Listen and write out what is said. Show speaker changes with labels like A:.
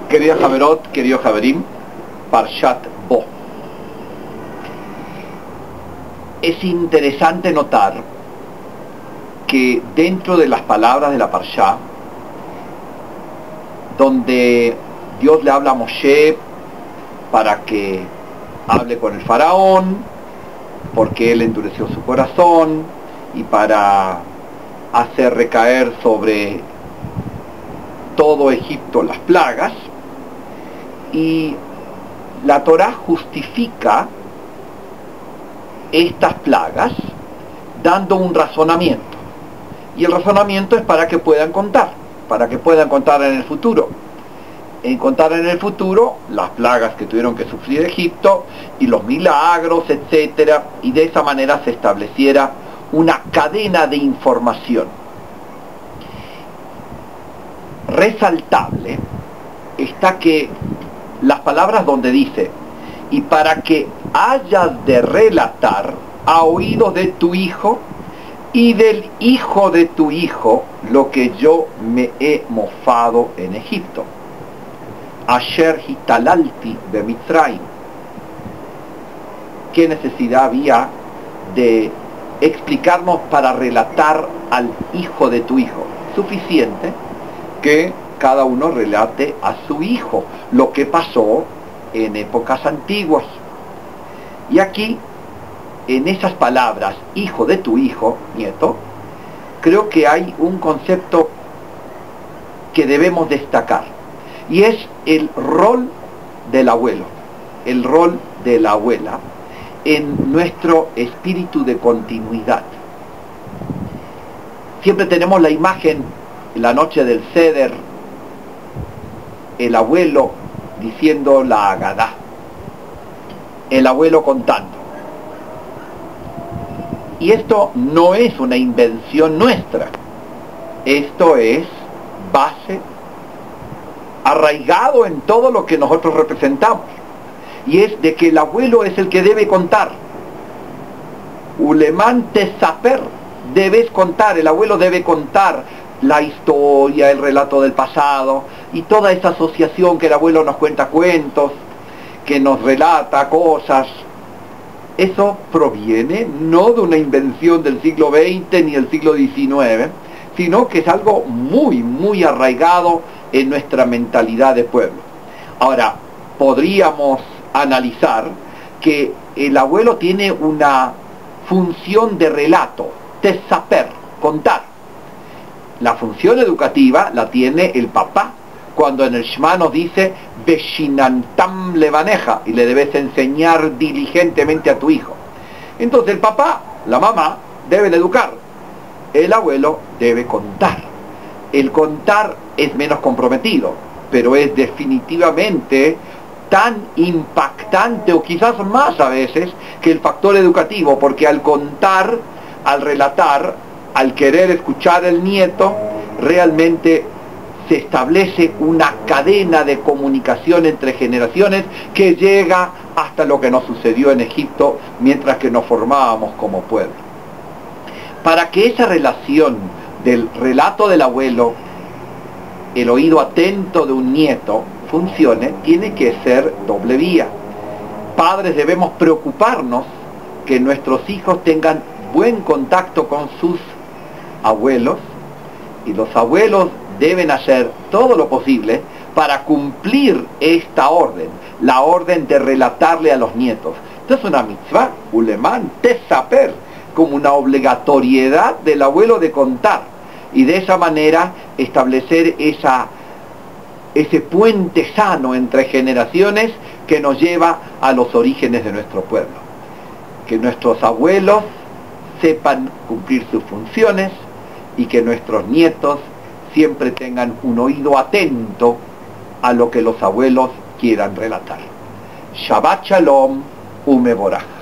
A: Querida Javerot, querido Javerim, Parshat Bo. Es interesante notar que dentro de las palabras de la Parshá, donde Dios le habla a Moshe para que hable con el faraón, porque él endureció su corazón, y para hacer recaer sobre todo Egipto las plagas, y la Torá justifica estas plagas dando un razonamiento, y el razonamiento es para que puedan contar en el futuro. Contar en el futuro las plagas que tuvieron que sufrir Egipto y los milagros, etcétera, y de esa manera se estableciera una cadena de información. Resaltable está que las palabras donde dice: y para que hayas de relatar a oídos de tu hijo y del hijo de tu hijo lo que yo me he mofado en Egipto. Asher hitalalti de Mitzrayim. ¿Qué necesidad había de explicarnos para relatar al hijo de tu hijo? Suficiente que cada uno relate a su hijo lo que pasó en épocas antiguas. Y aquí, en esas palabras, hijo de tu hijo, nieto, creo que hay un concepto que debemos destacar, y es el rol del abuelo, el rol de la abuela en nuestro espíritu de continuidad. Siempre tenemos la imagen, en la noche del Seder, el abuelo diciendo la Agadá, el abuelo contando. Y esto no es una invención nuestra, esto es base, arraigado en todo lo que nosotros representamos, y es de que el abuelo es el que debe contar. Ulemán tesaper, debes contar, el abuelo debe contar la historia, el relato del pasado, y toda esa asociación que el abuelo nos cuenta cuentos, que nos relata cosas. Eso proviene no de una invención del siglo XX ni del siglo XIX, sino que es algo muy, muy arraigado en nuestra mentalidad de pueblo. Ahora, podríamos analizar que el abuelo tiene una función de relato, tesaper, contar. La función educativa la tiene el papá, cuando en el Shema nos dice Beshinantam levaneja, y le debes enseñar diligentemente a tu hijo. Entonces el papá, la mamá, deben educar, el abuelo debe contar. El contar es menos comprometido, pero es definitivamente tan impactante, o quizás más a veces, que el factor educativo, porque al contar, al relatar, al querer escuchar al nieto, realmente se establece una cadena de comunicación entre generaciones que llega hasta lo que nos sucedió en Egipto mientras que nos formábamos como pueblo. Para que esa relación del relato del abuelo, el oído atento de un nieto, funcione, tiene que ser doble vía. Padres, debemos preocuparnos que nuestros hijos tengan buen contacto con sus abuelos, y los abuelos deben hacer todo lo posible para cumplir esta orden, la orden de relatarle a los nietos. Esto es una mitzvah, ulemán tesaper, como una obligatoriedad del abuelo de contar, y de esa manera establecer ese puente sano entre generaciones que nos lleva a los orígenes de nuestro pueblo. Que nuestros abuelos sepan cumplir sus funciones y que nuestros nietos siempre tengan un oído atento a lo que los abuelos quieran relatar. Shabbat Shalom, Umeborach.